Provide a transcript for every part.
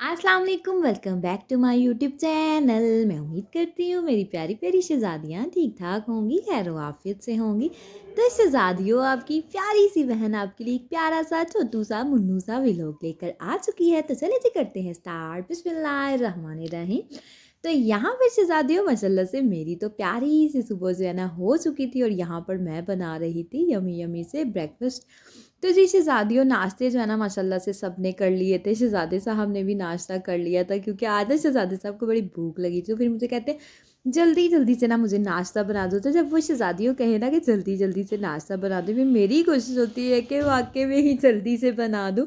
अस्सलाम वालेकुम, welcome back to my YouTube channel. मैं उम्मीद करती हूँ मेरी प्यारी प्यारी शहज़ादियाँ ठीक ठाक होंगी, खैर आफियत से होंगी। तो शहज़ादियों, आपकी प्यारी सी बहन आपके लिए एक प्यारा सा छोटू सा मुन्नू सा व्लॉग लेकर आ चुकी है। तो चले जी करते हैं स्टार्ट। बिस्मिल्लाहिर्रहमानिर्रहीम। तो यहाँ पर शहज़ादियों, माशाल्लाह से मेरी तो प्यारी सी सुबह जो है ना हो चुकी थी, और यहाँ पर मैं बना रही थी यमी यमी से ब्रेकफास्ट। तो जी शहज़ादियों, नाश्ते जो है ना माशाल्लाह से सब ने कर लिए थे। शहज़ादे साहब ने भी नाश्ता कर लिया था, क्योंकि आज ना शहज़ादे साहब को बड़ी भूख लगी थी। तो फिर मुझे कहते जल्दी जल्दी से ना मुझे नाश्ता बना दो। तो जब वो शहज़ादियों कहे ना कि जल्दी जल्दी से नाश्ता बना दो, फिर मेरी कोशिश होती है कि वाकई में ही जल्दी से बना दूँ।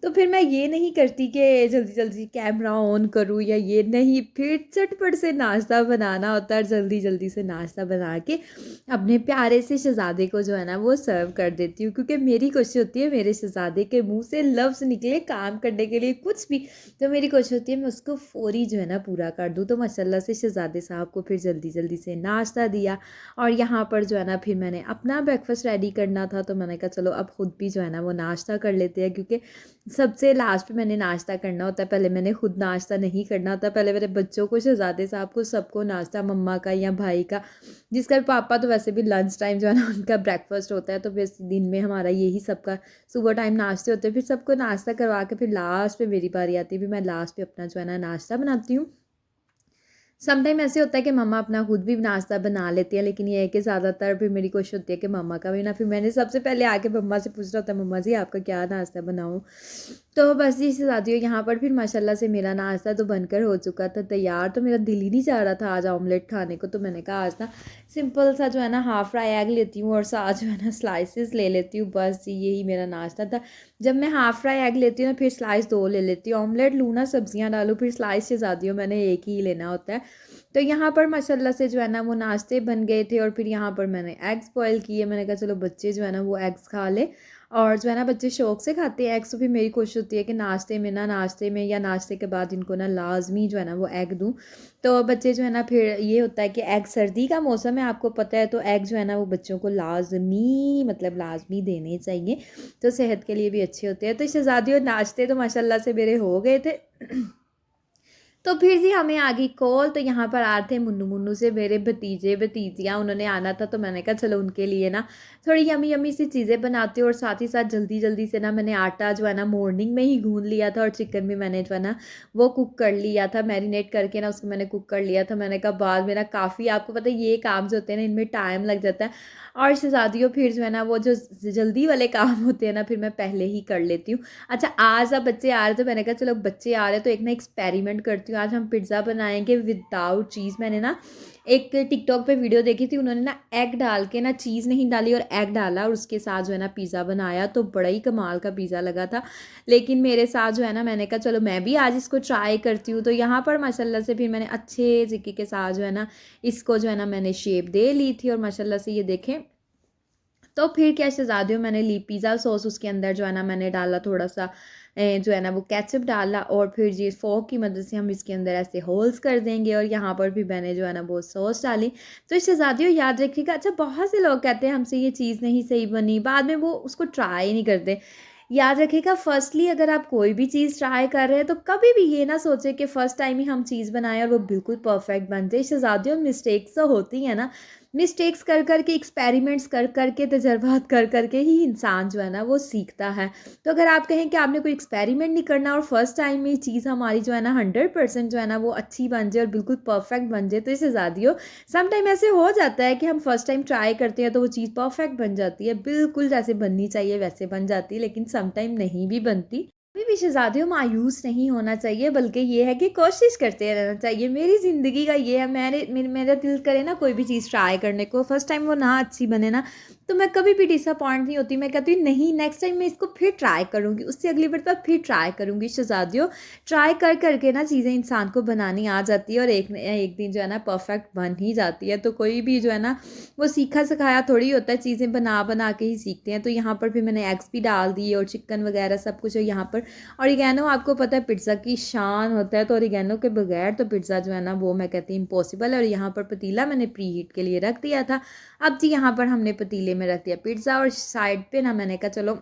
तो फिर मैं ये नहीं करती कि जल्दी जल्दी कैमरा ऑन करूँ या ये नहीं, फिर चटपट से नाश्ता बनाना होता है। जल्दी जल्दी से नाश्ता बना के अपने प्यारे से शहज़ादे को जो है ना वो सर्व कर देती हूँ, क्योंकि मेरी कोशिश होती है मेरे शहज़ादे के मुंह से लफ्ज़ निकले काम करने के लिए कुछ भी। तो मेरी कोशिश होती है मैं उसको फ़ौरी जो है ना पूरा कर दूँ। तो माशाल्लाह से शहज़ादे साहब को फिर जल्दी जल्दी से नाश्ता दिया, और यहाँ पर जो है ना फिर मैंने अपना ब्रेकफास्ट रेडी करना था। तो मैंने कहा चलो अब खुद भी जो है ना वो नाश्ता कर लेते हैं, क्योंकि सबसे लास्ट पे मैंने नाश्ता करना होता है, पहले मैंने खुद नाश्ता नहीं करना होता। पहले मेरे बच्चों को, शहज़ादे साहब को, सबको नाश्ता, मम्मा का या भाई का, जिसका पापा तो वैसे भी लंच टाइम जो है ना उनका ब्रेकफास्ट होता है। तो फिर दिन में हमारा यही सबका सुबह टाइम नाश्ते होते हैं। फिर सबको नाश्ता करवा के फिर लास्ट पे मेरी बारी आती है, फिर मैं लास्ट पे अपना जो है ना नाश्ता बनाती हूँ। समटाइम ऐसे होता है कि मम्मा अपना खुद भी नाश्ता बना लेती है, लेकिन ये है कि ज़्यादातर फिर मेरी कोशिश होती है कि मम्मा का भी ना, फिर मैंने सबसे पहले आके मम्मा से पूछना होता है, मम्मा जी आपका क्या नाश्ता बनाऊँ। तो बस ये शहज़ादियों, यहाँ पर फिर माशाल्लाह से मेरा नाश्ता तो बनकर हो चुका था तैयार। तो मेरा दिल ही नहीं चाह रहा था आज ऑमलेट खाने को। तो मैंने कहा आज ना सिंपल सा जो है ना हाफ़ फ्राई एग लेती हूँ, और साथ जो है ना स्लाइसेस ले लेती हूँ। बस यही मेरा नाश्ता था। जब मैं हाफ़ फ्राई एग लेती हूँ ना, फिर स्लाइस 2 ले लेती हूँ। ऑमलेट लूँ ना, सब्जियाँ डालूँ, फिर स्लाइस शहज़ादियों मैंने एक ही लेना होता है। तो यहाँ पर माशाल्लाह से जो है ना वो नाश्ते बन गए थे, और फिर यहाँ पर मैंने एग्स बॉयल किए। मैंने कहा चलो बच्चे जो है ना वो एग्स खा ले, और जो है ना बच्चे शौक से खाते हैं एग्स। तो फिर मेरी कोशिश होती है कि नाश्ते में या नाश्ते के बाद इनको ना लाजमी जो है ना वो एग दूँ। तो बच्चे जो है ना, फिर ये होता है कि एग, सर्दी का मौसम है आपको पता है, तो एग जो है ना वो बच्चों को लाजमी, मतलब लाजमी देने चाहिए। तो सेहत के लिए भी अच्छे होते हैं। तो शहज़ादियों, नाश्ते तो माशाल्लाह से मेरे हो गए थे। तो फिर जी हमें आ गई कॉल। तो यहाँ पर आ रहे थे मुन्नू मुन्नू से मेरे भतीजे भतीजियाँ, उन्होंने आना था। तो मैंने कहा चलो उनके लिए ना थोड़ी यमी यमी सी चीज़ें बनाती हूँ, और साथ ही साथ जल्दी जल्दी से ना मैंने आटा जो है ना मॉर्निंग में ही गूँध लिया था, और चिकन भी मैंने जो है ना वो कुक कर लिया था, मैरिनेट करके ना उसको मैंने कुक कर लिया था। मैंने कहा बाद में ना काफ़ी, आपको पता है ये काम जो होते हैं ना इनमें टाइम लग जाता है, और शहज़ादियों फिर जो है ना वो जो जल्दी वाले काम होते हैं ना फिर मैं पहले ही कर लेती हूँ। अच्छा, आज अब बच्चे आ रहे, तो मैंने कहा चलो बच्चे आ रहे हैं तो एक ना एक्सपेरिमेंट करती हूँ। आज हम पिज़्ज़ा बनाएंगे विदाउट चीज़। मैंने ना एक टिकटॉक पे वीडियो देखी थी, उन्होंने ना एग डाल के ना, चीज़ नहीं डाली और एग डाला, और उसके साथ जो है ना पिज़्ज़ा बनाया। तो बड़ा ही कमाल का पिज़्ज़ा लगा था। लेकिन मेरे साथ जो है ना, मैंने कहा चलो मैं भी आज इसको ट्राई करती हूँ। तो यहाँ पर माशाल्लाह से फिर मैंने अच्छे तरीके के साथ जो है ना इसको जो है ना मैंने शेप दे ली थी, और माशाल्लाह से ये देखें। तो फिर क्या शहज़ादियों, मैंने ली पिज़्ज़ा सॉस, उसके अंदर जो है ना मैंने डाला थोड़ा सा जो है ना वो केचप डाला, और फिर ये फ़ोर्क की मदद से हम इसके अंदर ऐसे होल्स कर देंगे, और यहाँ पर भी मैंने जो है ना वो सॉस डाली। तो शहज़ादियों याद रखिएगा, अच्छा बहुत से लोग कहते हैं हमसे ये चीज़ नहीं सही बनी, बाद में वो उसको ट्राई नहीं करते। याद रखिएगा, फर्स्टली अगर आप कोई भी चीज़ ट्राई कर रहे हैं तो कभी भी ये ना सोचें कि फ़र्स्ट टाइम ही हम चीज़ बनाएं और वो बिल्कुल परफेक्ट बन जाए। शहज़ादियों, मिस्टेक्स तो होती हैं ना, मिस्टेक्स कर के, एक्सपेरिमेंट्स कर के, तजर्बात कर के ही इंसान जो है ना वो सीखता है। तो अगर आप कहें कि आपने कोई एक्सपेरिमेंट नहीं करना और फर्स्ट टाइम में चीज़ हमारी जो है ना 100% जो है ना वो अच्छी बन जाए और बिल्कुल परफेक्ट बन जाए, तो इससे ज़्यादा सम टाइम ऐसे हो जाता है कि हम फर्स्ट टाइम ट्राई करते हैं तो वो चीज़ परफेक्ट बन जाती है, बिल्कुल जैसे बननी चाहिए वैसे बन जाती है, लेकिन सम टाइम नहीं भी बनती। कभी भी शहज़ादियों मायूस नहीं होना चाहिए, बल्कि ये है कि कोशिश करते रहना चाहिए। मेरी ज़िंदगी का ये है, मेरा दिल करे ना कोई भी चीज़ ट्राई करने को, फर्स्ट टाइम वो ना अच्छी बने ना, तो मैं कभी भी डिसअपॉइंट नहीं होती। मैं कहती हूँ नहीं, नेक्स्ट टाइम मैं इसको फिर ट्राई करूँगी, उससे अगली बार फिर ट्राई करूँगी। शहज़ादियों, ट्राई कर के ना चीज़ें इंसान को बनानी आ जाती है, और एक न एक दिन जो है ना परफेक्ट बन ही जाती है। तो कोई भी जो है ना वो सीखा सिखाया थोड़ी होता है, चीज़ें बना बना के ही सीखते हैं। तो यहाँ पर फिर मैंने एग्स भी डाल दिए और चिकन वगैरह सब कुछ, और यहाँ पर ऑरिगेनो आपको पता है पिज़्ज़ा की शान होता है, तो ऑरिगेनो के बगैर तो पिज़्ज़ा जो है ना वो मैं कहती हूँ इम्पॉसिबल है। और यहाँ पर पतीला मैंने प्री हीट के लिए रख दिया था। अब जी यहाँ पर हमने पतीले में रख दिया पिज़्ज़ा, और साइड पे ना मैंने कहा चलो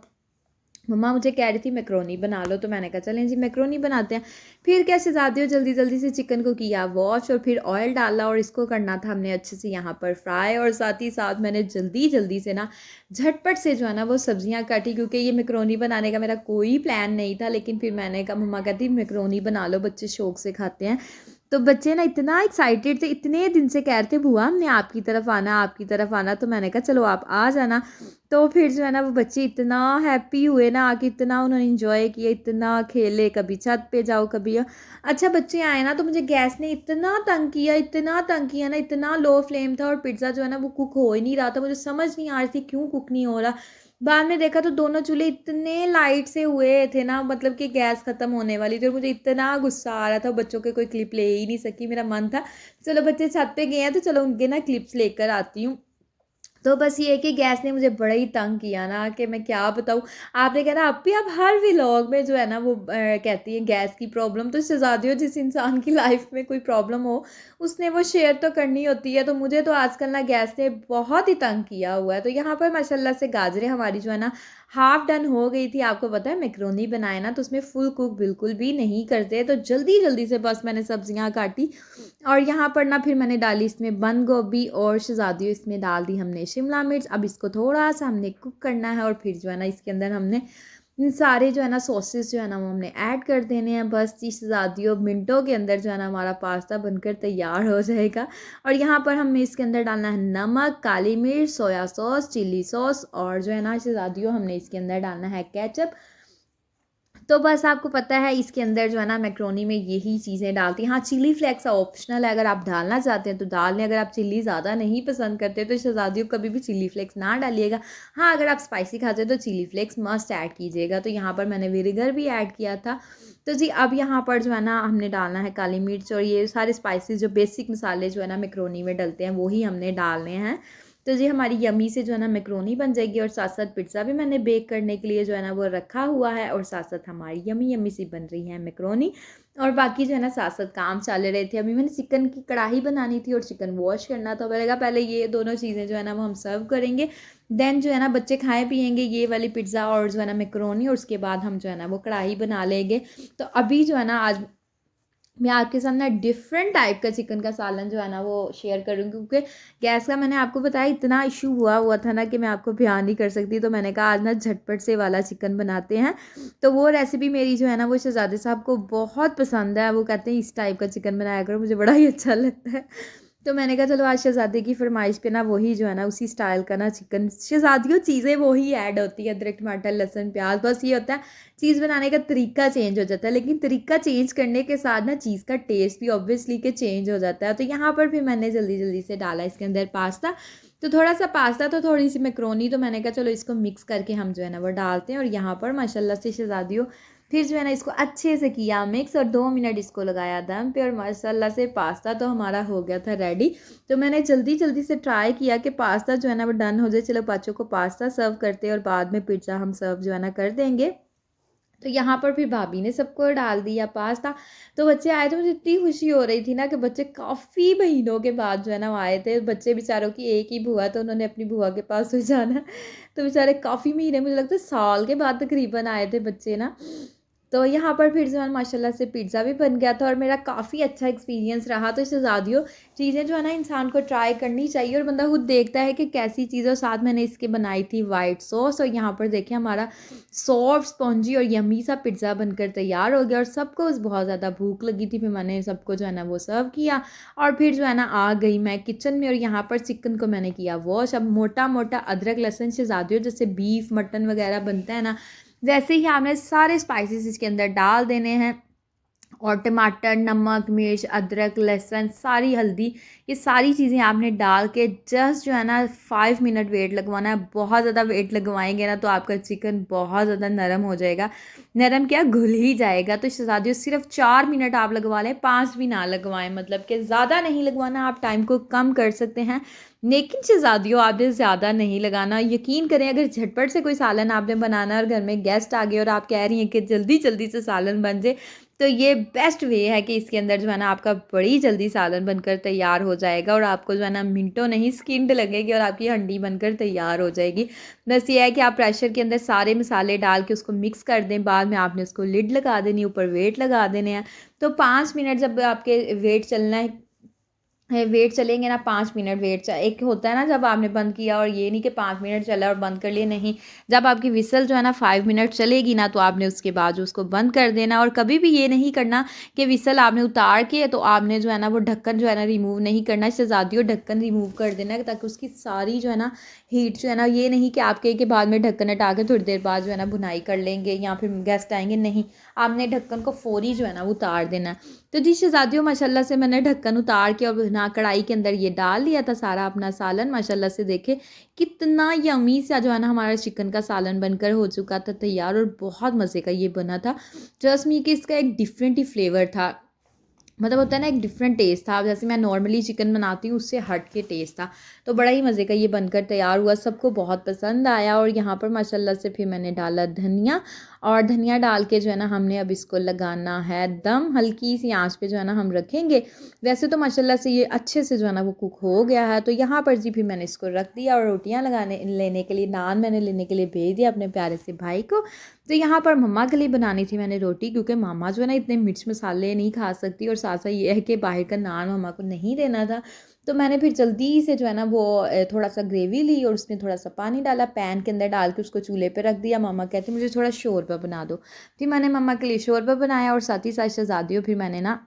मम्मा मुझे कह रही थी मैक्रोनी बना लो, तो मैंने कहा चलें जी मैक्रोनी बनाते हैं। फिर क्या शहज़ादी हो जल्दी जल्दी से चिकन को किया वॉश और फिर ऑयल डाला और इसको करना था हमने अच्छे से यहाँ पर फ्राई, और साथ ही साथ मैंने जल्दी जल्दी से ना झटपट से जो है ना वो सब्जियां काटी, क्योंकि ये मैक्रोनी बनाने का मेरा कोई प्लान नहीं था। लेकिन फिर मैंने कहा, मम्मा कहती मैक्रोनी बना लो, बच्चे शौक से खाते हैं। तो बच्चे ना इतना एक्साइटेड थे, इतने दिन से कह रहे थे बुआ हमने आपकी तरफ आना, आपकी तरफ आना। तो मैंने कहा चलो आप आ जाना। तो फिर जो है ना वो बच्चे इतना हैप्पी हुए ना आके, इतना उन्होंने इन्जॉय किया, इतना खेले, कभी छत पे जाओ कभी अच्छा बच्चे आए ना तो मुझे गैस ने इतना तंग किया, इतना तंग किया ना, इतना लो फ्लेम था और पिज़्ज़ा जो है ना वो कुक हो ही नहीं रहा था। मुझे समझ नहीं आ रही थी क्यों कुक नहीं हो रहा। बाद में देखा तो दोनों चूल्हे इतने लाइट से हुए थे ना, मतलब कि गैस ख़त्म होने वाली थी और मुझे इतना गुस्सा आ रहा था। बच्चों के कोई क्लिप ले ही नहीं सकी। मेरा मन था चलो बच्चे छत पे गए हैं तो चलो उनके ना क्लिप्स लेकर आती हूँ। तो बस ये है कि गैस ने मुझे बड़ा ही तंग किया ना, कि मैं क्या बताऊँ। आपने कहा ना अब भी आप हर व्लॉग में जो है ना वो कहती हैं गैस की प्रॉब्लम। तो शहज़ादियों जिस इंसान की लाइफ में कोई प्रॉब्लम हो उसने वो शेयर तो करनी होती है। तो मुझे तो आजकल ना गैस ने बहुत ही तंग किया हुआ है। तो यहाँ पर माशाल्लाह से गाजरें हमारी जो है ना हाफ़ डन हो गई थी। आपको पता है मैक्रोनी बनाए ना तो उसमें फुल कुक बिल्कुल भी नहीं करते। तो जल्दी जल्दी से बस मैंने सब्जियाँ काटी और यहाँ पर ना फिर मैंने डाली इसमें बंद गोभी और शहज़ादियों इसमें डाल दी हमने शिमला मिर्च। अब इसको थोड़ा सा हमने कुक करना है और फिर जो है ना इसके अंदर हमने इन सारे जो है ना सॉसेस जो है ना वो हमने ऐड कर देने हैं। बस जी शहज़ादियों मिनटों के अंदर जो है ना हमारा पास्ता बनकर तैयार हो जाएगा। और यहाँ पर हमें इसके अंदर डालना है नमक, काली मिर्च, सोया सॉस, चिली सॉस और जो है ना शहज़ादियों हमने इसके अंदर डालना है केचप। तो बस आपको पता है इसके अंदर जो है ना मैक्रोनी में यही चीज़ें डालती हैं। हाँ चिली फ्लेक्स ऑप्शनल है, अगर आप डालना चाहते हैं तो डाल लें। अगर आप चिली ज़्यादा नहीं पसंद करते तो शहज़ादियों कभी भी चिली फ्लेक्स ना डालिएगा। हाँ अगर आप स्पाइसी खाते हो तो चिली फ्लेक्स मस्ट ऐड कीजिएगा। तो यहाँ पर मैंने विनेगर भी ऐड किया था। तो जी अब यहाँ पर जो है ना हमने डालना है काली मिर्च और ये सारे स्पाइसेस जो बेसिक मसाले जो है ना मैक्रोनी में डलते हैं वही हमने डालने हैं। तो जी हमारी यम्मी से जो है ना मैक्रोनी बन जाएगी और साथ साथ पिज़्ज़ा भी मैंने बेक करने के लिए जो है ना वो रखा हुआ है और साथ साथ हमारी यम्मी यम्मी सी बन रही है मैक्रोनी। और बाकी जो है ना साथ साथ काम चल रहे थे। अभी मैंने चिकन की कढ़ाई बनानी थी और चिकन वॉश करना था। पड़ेगा पहले ये दोनों चीज़ें जो है ना वो हम सर्व करेंगे, देन जो है ना बच्चे खाए पियेंगे ये वाली पिज़्ज़ा और जो है ना मैक्रोनी, और उसके बाद हम जो है ना वो कढ़ाई बना लेंगे। तो अभी जो है ना आज मैं आपके साथ ना डिफरेंट टाइप का चिकन का सालन जो है ना वो शेयर करूँगी, क्योंकि गैस का मैंने आपको बताया इतना इशू हुआ हुआ था ना कि मैं आपको बयान नहीं कर सकती। तो मैंने कहा आज ना झटपट से वाला चिकन बनाते हैं। तो वो रेसिपी मेरी जो है ना वो शहज़ादे साहब को बहुत पसंद है। वो कहते हैं इस टाइप का चिकन बनाया करो, मुझे बड़ा ही अच्छा लगता है। तो मैंने कहा चलो आज शहज़ादे की फरमाइश पे ना वही जो है ना उसी स्टाइल का ना चिकन, शहज़ादियों चीज़ें वही ऐड होती है, अदरक टमाटर लहसुन प्याज, बस ये होता है चीज़ बनाने का तरीका चेंज हो जाता है। लेकिन तरीका चेंज करने के साथ ना चीज़ का टेस्ट भी ऑब्वियसली के चेंज हो जाता है। तो यहाँ पर भी मैंने जल्दी जल्दी से डाला इसके अंदर पास्ता। तो थोड़ा सा पास्ता तो थोड़ी सी मैक्रोनी, तो मैंने कहा चलो इसको मिक्स करके हम जो है ना वो डालते हैं। और यहाँ पर माशाल्लाह से शहज़ादियों फिर जो है ना इसको अच्छे से किया मिक्स और 2 मिनट इसको लगाया दम पे और माशाल्लाह से पास्ता तो हमारा हो गया था रेडी। तो मैंने जल्दी जल्दी से ट्राई किया कि पास्ता जो है ना वो डन हो जाए। चलो बच्चों को पास्ता सर्व करते हैं और बाद में पिज़्ज़ा हम सर्व जो है ना कर देंगे। तो यहाँ पर फिर भाभी ने सबको डाल दिया पास्ता। तो बच्चे आए तो मुझे इतनी खुशी हो रही थी ना कि बच्चे काफ़ी महीनों के बाद जो है ना वो आए थे। बच्चे बेचारों की एक ही बुआ, तो उन्होंने अपनी बुआ के पास तो जाना। तो बेचारे काफ़ी महीने, मुझे लगता है साल के बाद तकरीबन आए थे बच्चे ना। तो यहाँ पर फिर जो है माशाल्लाह से पिज़्ज़ा भी बन गया था और मेरा काफ़ी अच्छा एक्सपीरियंस रहा। तो शहज़ादियों चीज़ें जो है ना इंसान को ट्राई करनी चाहिए और बंदा खुद देखता है कि कैसी चीज़ है। और साथ मैंने इसके बनाई थी वाइट सॉस और यहाँ पर देखिए हमारा सॉफ्ट स्पॉन्जी और यम्मी सा पिज़्ज़ा बनकर तैयार हो गया। और सबको बहुत ज़्यादा भूख लगी थी, फिर मैंने सबको जो है ना वो सर्व किया। और फिर जो है ना आ गई मैं किचन में और यहाँ पर चिकन को मैंने किया वॉश। अब मोटा मोटा अदरक लहसुन शहज़ादियों जैसे बीफ मटन वगैरह बनता है ना, वैसे ही आपने सारे स्पाइसेस इसके अंदर डाल देने हैं। और टमाटर, नमक, मिर्च, अदरक, लहसुन, सारी हल्दी, ये सारी चीज़ें आपने डाल के जस्ट जो है ना 5 मिनट वेट लगवाना है। बहुत ज़्यादा वेट लगवाएंगे ना तो आपका चिकन बहुत ज़्यादा नरम हो जाएगा। नरम क्या, घुल ही जाएगा। तो शहज़ादियों सिर्फ 4 मिनट आप लगवा लें, 5 भी ना लगवाएं। मतलब कि ज़्यादा नहीं लगवाना, आप टाइम को कम कर सकते हैं। लेकिन शहज़ादियों आपने ज़्यादा नहीं लगाना। यकीन करें अगर झटपट से कोई सालन आपने बनाना है और घर में गेस्ट आ गए और आप कह रही हैं कि जल्दी जल्दी से सालन बन जाए, तो ये बेस्ट वे है कि इसके अंदर जो है ना आपका बड़ी जल्दी सालन बनकर तैयार हो जाएगा और आपको जो है ना मिनटों नहीं सेकंड लगेगी और आपकी हंडी बनकर तैयार हो जाएगी। बस ये है कि आप प्रेशर के अंदर सारे मसाले डाल के उसको मिक्स कर दें, बाद में आपने उसको लिड लगा देनी, ऊपर वेट लगा देने हैं। तो 5 मिनट जब आपके वेट चलना है, वेट चलेंगे ना 5 मिनट वेट एक होता है ना जब आपने बंद किया और ये नहीं कि 5 मिनट चला और बंद कर लिए, नहीं। जब आपकी विसल जो है ना 5 मिनट चलेगी ना तो आपने उसके बाद जो उसको बंद कर देना और कभी भी ये नहीं करना कि विसल आपने उतार के तो आपने जो है ना वो ढक्कन जो है ना रिमूव नहीं करना, शहज़ादियों ढक्कन रिमूव कर देना है ताकि उसकी सारी जो है ना हीट जो है ना, ये नहीं कि आपके के बाद में ढक्कन हटा के थोड़ी देर बाद जो है ना बुनाई कर लेंगे या फिर गेस्ट आएंगे, नहीं। आपने ढक्कन को फौरी जो है ना उतार देना। तो जी शहज़ादियों माशाल्लाह से मैंने ढक्कन उतार के और ना कढ़ाई के अंदर ये डाल दिया था सारा अपना सालन। माशाल्लाह से देखे कितना यमी सा जो है ना हमारा चिकन का सालन बनकर हो चुका था तैयार और बहुत मज़े का ये बना था। ट्रस्ट मी कि इसका एक डिफरेंट ही फ्लेवर था, मतलब होता है ना एक डिफरेंट टेस्ट था। जैसे मैं नॉर्मली चिकन बनाती हूँ उससे हट के टेस्ट था। तो बड़ा ही मज़े का ये बनकर तैयार हुआ, सबको बहुत पसंद आया। और यहाँ पर माशाल्लाह से फिर मैंने डाला धनिया, और धनिया डाल के जो है ना हमने अब इसको लगाना है दम, हल्की सी आंच पे जो है ना हम रखेंगे। वैसे तो माशाल्लाह से ये अच्छे से जो है ना वो कुक हो गया है। तो यहाँ पर जी फिर मैंने इसको रख दिया और रोटियाँ लेने के लिए, नान मैंने लेने के लिए भेज दिया अपने प्यारे से भाई को। तो यहाँ पर मम्मा के लिए बनानी थी मैंने रोटी, क्योंकि मामा जो है ना इतने मिर्च मसाले नहीं खा सकती और साथ साथ ये है कि बाहर का नान मम्मा को नहीं देना था। तो मैंने फिर जल्दी से जो है ना वो थोड़ा सा ग्रेवी ली और उसमें थोड़ा सा पानी डाला, पैन के अंदर डाल के उसको चूल्हे पे रख दिया। मामा कहते मुझे थोड़ा शोरबा बना दो, फिर मैंने मम्मा के लिए शोरबा बनाया और साथ ही साथ शहज़ादियों फिर मैंने ना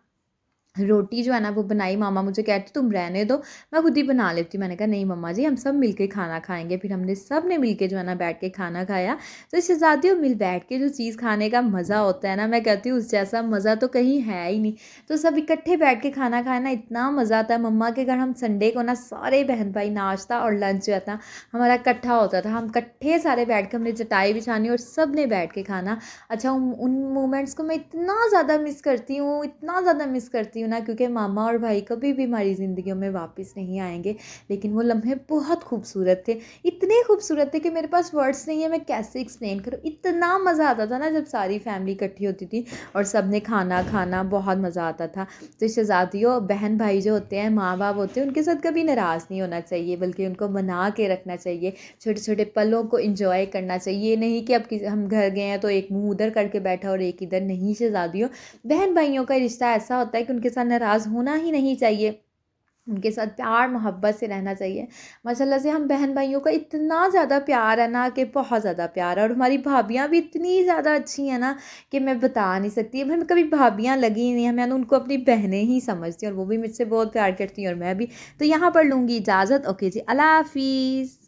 रोटी जो है ना वो बनाई। मामा मुझे कहते तुम रहने दो, मैं खुद ही बना लेती हूँ। मैंने कहा नहीं मम्मा जी हम सब मिलके खाना खाएंगे। फिर हमने सब ने मिलके जो है ना बैठ के खाना खाया। तो शहज़ादियों मिल बैठ के जो चीज़ खाने का मज़ा होता है ना, मैं कहती हूँ उस जैसा मज़ा तो कहीं है ही नहीं। तो सब इकट्ठे बैठ के खाना खाना इतना मज़ा आता है। मम्मा के घर हम संडे को ना सारे बहन भाई नाश्ता और लंच जो था हमारा इकट्ठा होता था। हम इकट्ठे सारे बैठ के हमने चटाई बिछानी और सब ने बैठ के खाना। अच्छा उन मोमेंट्स को मैं इतना ज़्यादा मिस करती हूँ, इतना ज़्यादा मिस करती हूँ ना, क्योंकि मामा और भाई कभी भी हमारी ज़िंदगियों में वापस नहीं आएंगे। लेकिन वो लम्हे बहुत खूबसूरत थे, इतने खूबसूरत थे कि मेरे पास वर्ड्स नहीं है, मैं कैसे एक्सप्लेन करूँ। इतना मज़ा आता था ना जब सारी फैमिली इकट्ठी होती थी और सब ने खाना खाना, बहुत मज़ा आता था। तो शहज़ादियों बहन भाई जो होते हैं, माँ बाप होते हैं, उनके साथ कभी नाराज़ नहीं होना चाहिए, बल्कि उनको मना के रखना चाहिए। छोटे छोटे पलों को इंजॉय करना चाहिए। ये नहीं कि अब हम घर गए हैं तो एक मुँह उधर करके बैठा और एक इधर। नहीं शहज़ादियों, बहन भाइयों का रिश्ता ऐसा होता है कि उनके साथ नाराज़ होना ही नहीं चाहिए, उनके साथ प्यार मोहब्बत से रहना चाहिए। माशाल्लाह से हम बहन भाइयों का इतना ज़्यादा प्यार है ना कि बहुत ज़्यादा प्यार है। और हमारी भाभियाँ भी इतनी ज़्यादा अच्छी हैं ना कि मैं बता नहीं सकती। हमें कभी भाभियाँ लगी ही नहीं, मैं उनको अपनी बहनें ही समझती हूँ और वो भी मुझसे बहुत प्यार करती हैं और मैं भी। तो यहाँ पर लूँगी इजाज़त। ओके जी, अल्लाह हाफिज़।